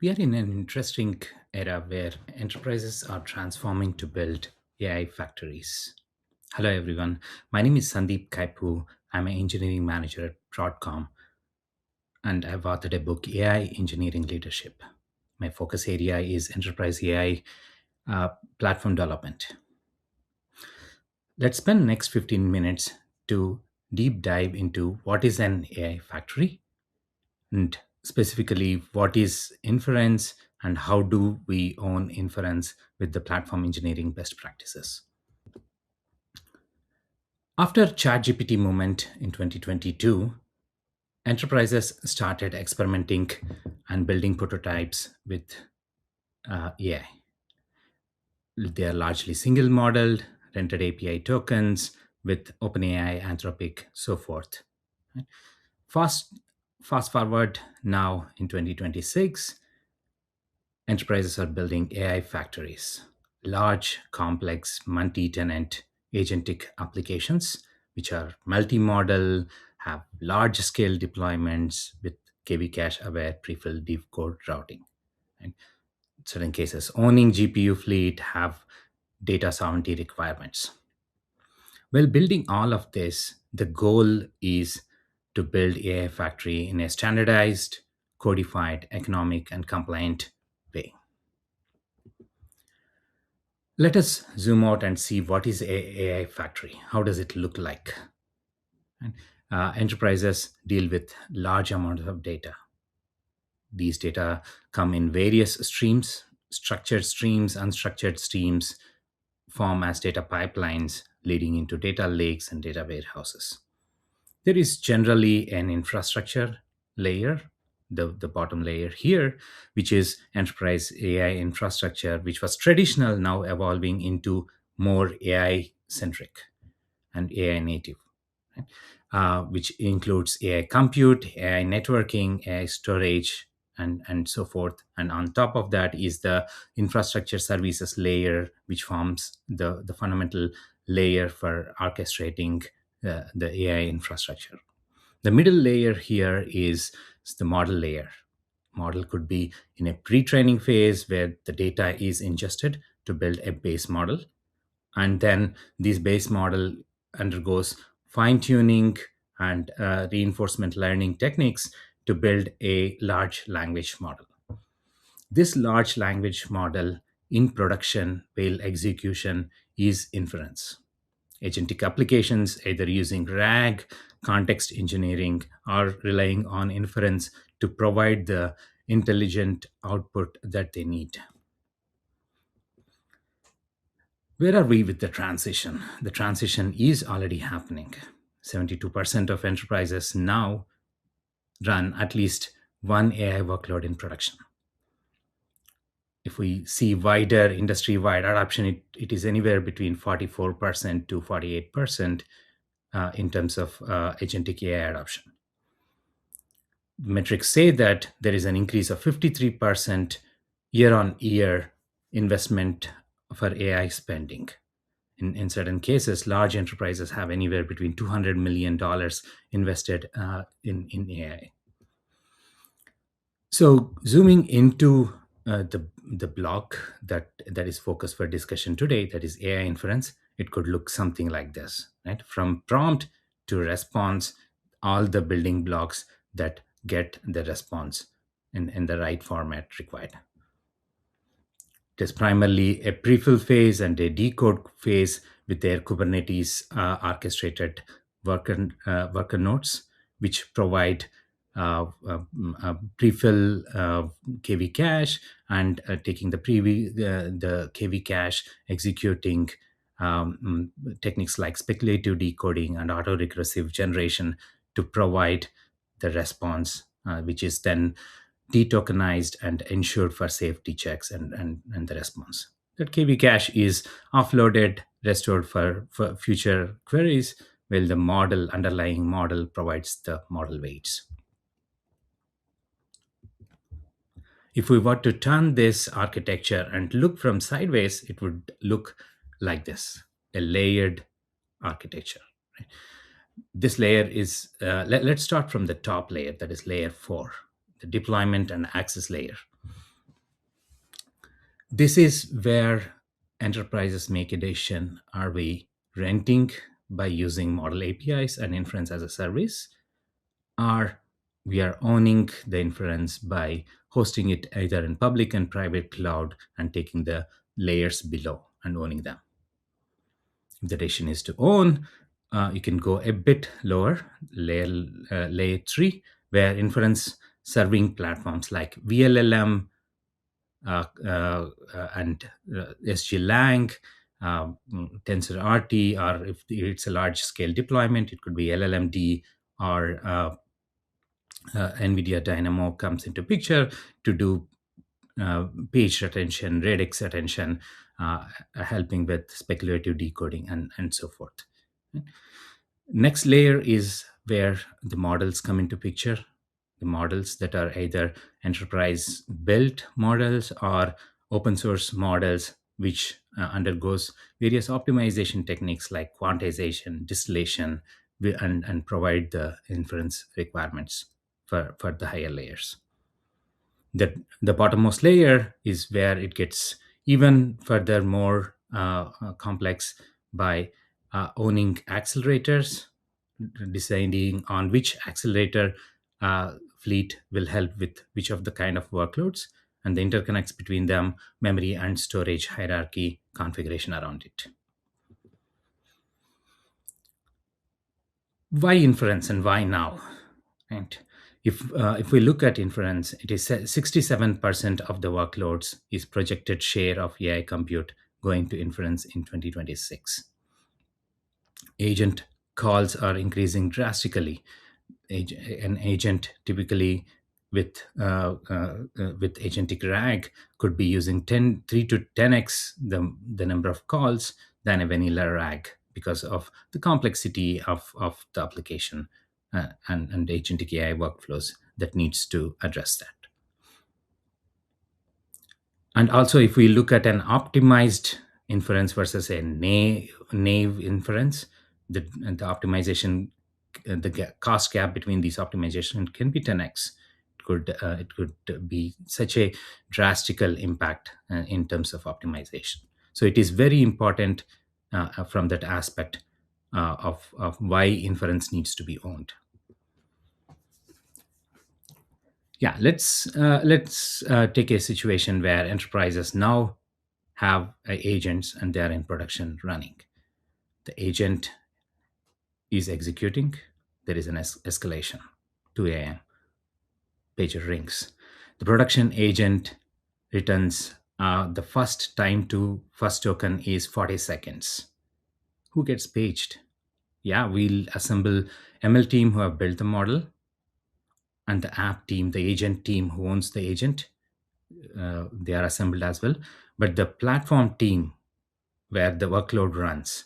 We are in an interesting era where enterprises are transforming to build AI factories. Hello, everyone. My name is Sandeep Kaipu. I'm an engineering manager at Broadcom, and I've authored a book, AI Engineering Leadership. My focus area is enterprise AI platform development. Let's spend the next 15 minutes to deep dive into what is an AI factory and specifically what is inference and how do we own inference with the platform engineering best practices. After ChatGPT movement in 2022, enterprises started experimenting and building prototypes with AI. They are largely single modeled, rented API tokens with OpenAI, Anthropic, so forth. Fast, fast forward now in 2026, enterprises are building AI factories, large, complex, multi tenant agentic applications, which are multi model, have large scale deployments with KV cache aware pre filled deep code routing. And certain cases, owning GPU fleet have data sovereignty requirements. While building all of this, the goal is to build AI factory in a standardized, codified, economic, and compliant way. Let us zoom out and see what is a AI factory. How does it look like? And, enterprises deal with large amounts of data. These data come in various streams, structured streams, unstructured streams, form as data pipelines leading into data lakes and data warehouses. There is generally an infrastructure layer, the bottom layer here, which is enterprise AI infrastructure, which was traditional, now evolving into more AI centric and AI native, right? Which includes AI compute, AI networking, AI storage, and so forth. And on top of that is the infrastructure services layer, which forms the fundamental layer for orchestrating the AI infrastructure. The middle layer here is the model layer. Model could be in a pre-training phase where the data is ingested to build a base model, and then this base model undergoes fine tuning and reinforcement learning techniques to build a large language model. This large language model in production while execution is inference. Agentic applications either using RAG, context engineering, or relying on inference to provide the intelligent output that they need. Where are we with the transition? The transition is already happening. 72% of enterprises now run at least one AI workload in production. If we see wider industry wide adoption, it is anywhere between 44% to 48% in terms of agentic AI adoption. Metrics say that there is an increase of 53% year on year investment for AI spending. In certain cases, large enterprises have anywhere between $200 million invested in AI. So, zooming into the block that is focused for discussion today, that is AI inference, it could look something like this, right? From prompt to response, all the building blocks that get the response in the right format required. It is primarily a prefill phase and a decode phase with their Kubernetes orchestrated worker nodes, which provide prefill KV cache and taking the KV cache, executing techniques like speculative decoding and autorecursive generation to provide the response, which is then detokenized and ensured for safety checks and the response. That KV cache is offloaded, restored for future queries, while the underlying model provides the model weights. If we were to turn this architecture and look from sideways, it would look like this, a layered architecture. Right? This layer is, let's start from the top layer, that is layer 4, the deployment and access layer. This is where enterprises make a decision. Are we renting by using model APIs and inference as a service, or we are owning the inference by hosting it either in public and private cloud and taking the layers below and owning them? If the decision is to own, you can go a bit lower, layer 3, where inference serving platforms like VLLM and SGLang, TensorRT, or if it's a large scale deployment, it could be LLMD or NVIDIA Dynamo comes into picture to do page retention, radix retention, helping with speculative decoding, and so forth. Next layer is where the models come into picture. The models that are either enterprise built models or open source models, which undergoes various optimization techniques like quantization, distillation, and provide the inference requirements for the higher layers. The bottommost layer is where it gets even further more complex by owning accelerators, deciding on which accelerator fleet will help with which of the kind of workloads, and the interconnects between them, memory and storage hierarchy configuration around it. Why inference and why now? And if we look at inference, it is 67% of the workloads is projected share of AI compute going to inference in 2026. Agent calls are increasing drastically. An agent typically with agentic RAG could be using 3 to 10x the number of calls than a vanilla RAG because of the complexity of the application and agentic AI workflows that needs to address that. And also, if we look at an optimized inference versus a naive inference, the optimization, cost gap between these optimization can be 10x. It could be such a drastical impact in terms of optimization. So it is very important from that aspect of why inference needs to be owned. Yeah, let's take a situation where enterprises now have agents and they are in production running. The agent is executing. There is an escalation. 2 a.m. Pager rings. The production agent returns the first time to first token is 40 seconds. Who gets paged? Yeah, we'll assemble ML team who have built the model and the app team, the agent team who owns the agent. They are assembled as well. But the platform team where the workload runs,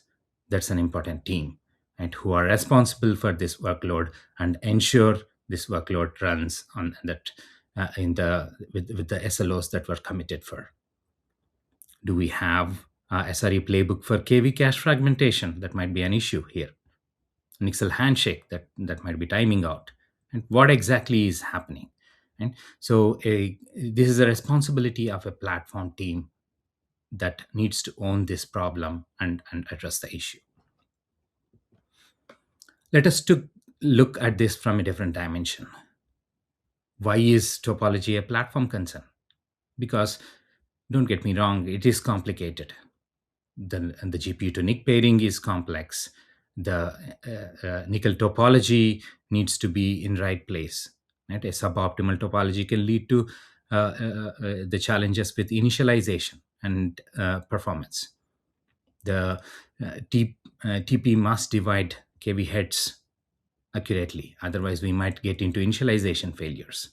that's an important team, and who are responsible for this workload and ensure this workload runs on that in the with the SLOs that were committed for. Do we have SRE playbook for KV cache fragmentation? That might be an issue here. Nixel handshake that might be timing out, and what exactly is happening. And so this is a responsibility of a platform team that needs to own this problem and address the issue. Let us to look at this from a different dimension. Why is topology a platform concern? Because don't get me wrong, it is complicated. The GPU to NIC pairing is complex. The nickel topology needs to be in right place. Right? A suboptimal topology can lead to the challenges with initialization and performance. The TP must divide KV heads accurately. Otherwise, we might get into initialization failures.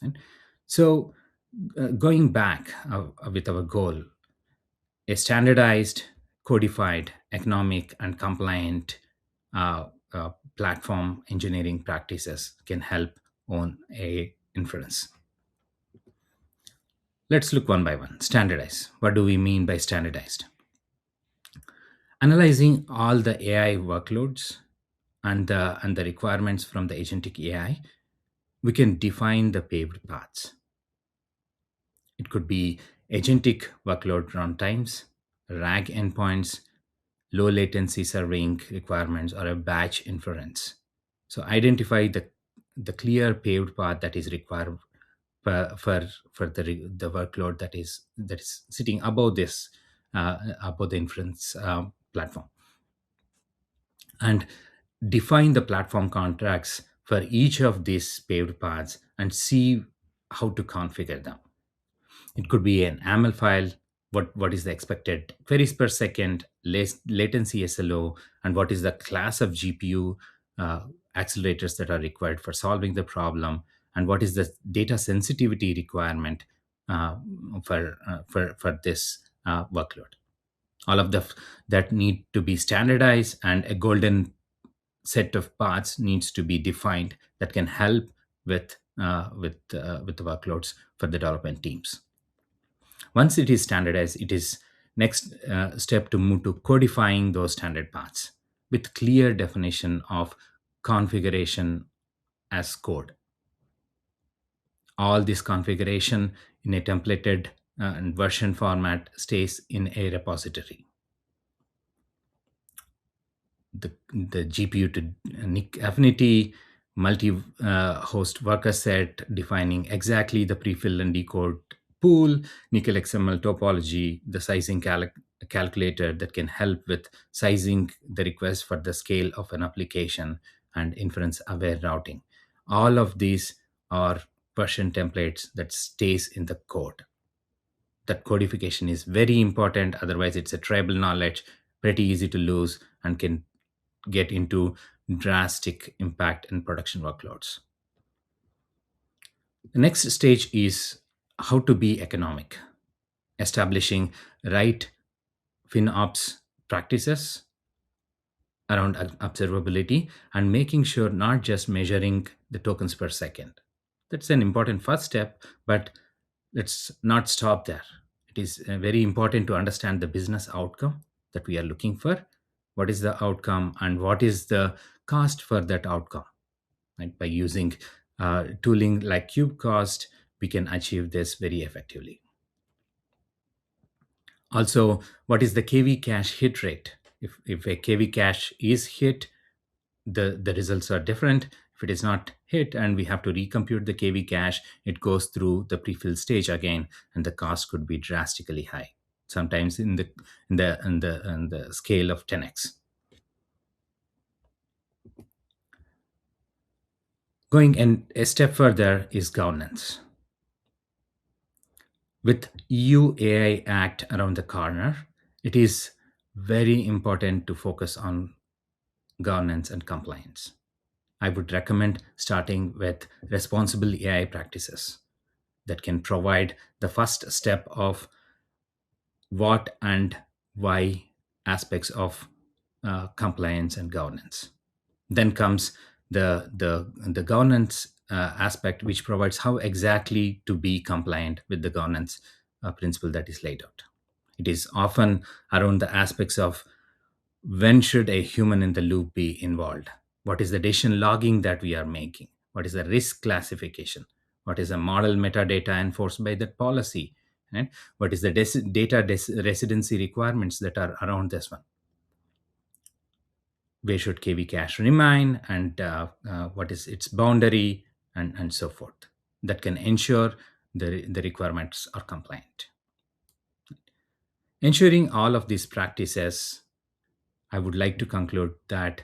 And so, going back with our goal, a standardized, codified, economic, and compliant platform engineering practices can help on a inference. Let's look one by one. Standardize. What do we mean by standardized? Analyzing all the AI workloads and the requirements from the agentic AI, we can define the paved paths. It could be agentic workload runtimes, RAG endpoints, low latency serving requirements, or a batch inference. So identify the clear paved path that is required for the workload that is sitting above this above the inference platform, and define the platform contracts for each of these paved paths and see how to configure them. It could be an AML file, what is the expected queries per second, latency SLO, and what is the class of GPU uh, accelerators that are required for solving the problem, and what is the data sensitivity requirement for this workload. All of that need to be standardized, and a golden set of paths needs to be defined that can help with the workloads for the development teams. Once it is standardized, it is next step to move to codifying those standard paths with clear definition of configuration as code. All this configuration in a templated and version format stays in a repository. The GPU to NIC affinity, multi host worker set, defining exactly the prefill and decode pool, nickel XML topology, the sizing calculator that can help with sizing the request for the scale of an application, and inference aware routing. All of these are version templates that stays in the code. That codification is very important, otherwise it's a tribal knowledge, pretty easy to lose, and can get into drastic impact in production workloads. The next stage is how to be economic, establishing right FinOps practices around observability and making sure not just measuring the tokens per second. That's an important first step, but let's not stop there. It is very important to understand the business outcome that we are looking for. What is the outcome and what is the cost for that outcome? Right? By using tooling like KubeCost, we can achieve this very effectively. Also, what is the KV cache hit rate? If a KV cache is hit, the results are different. If it is not hit and we have to recompute the KV cache, it goes through the prefill stage again, and the cost could be drastically high, sometimes in the scale of 10x. Going and a step further is governance. With EU AI Act around the corner, it is very important to focus on governance and compliance. I would recommend starting with responsible AI practices that can provide the first step of what and why aspects of compliance and governance. Then comes the governance aspect, which provides how exactly to be compliant with the governance principle that is laid out. It is often around the aspects of when should a human in the loop be involved? What is the decision logging that we are making? What is the risk classification? What is the model metadata enforced by that policy? Right? What is the data residency requirements that are around this one? Where should KV cache remain, and what is its boundary, and so forth, that can ensure the requirements are compliant. Ensuring all of these practices, I would like to conclude that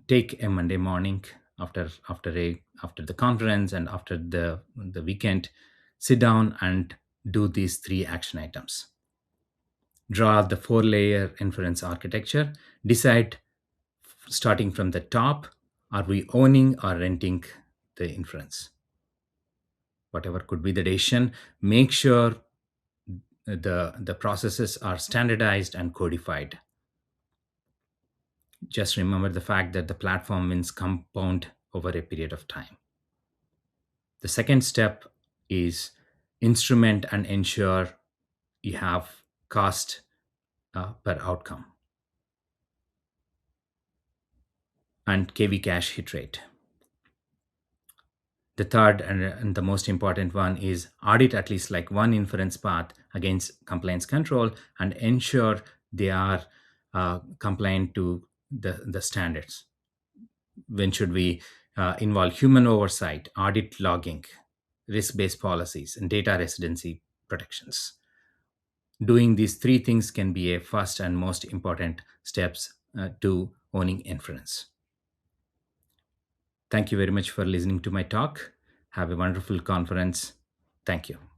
take a Monday morning after the conference and after the weekend, sit down and do these three action items. Draw the four-layer inference architecture. Decide, starting from the top, are we owning or renting the inference? Whatever could be the decision, make sure the processes are standardized and codified. Just remember the fact that the platform wins compound over a period of time. The second step is instrument and ensure you have cost per outcome and KV cache hit rate. The third and the most important one is audit at least like one inference path against compliance control and ensure they are compliant to the standards. When should we involve human oversight, audit logging, risk based policies, and data residency protections? Doing these three things can be a first and most important steps to owning inference. Thank you very much for listening to my talk. Have a wonderful conference. Thank you.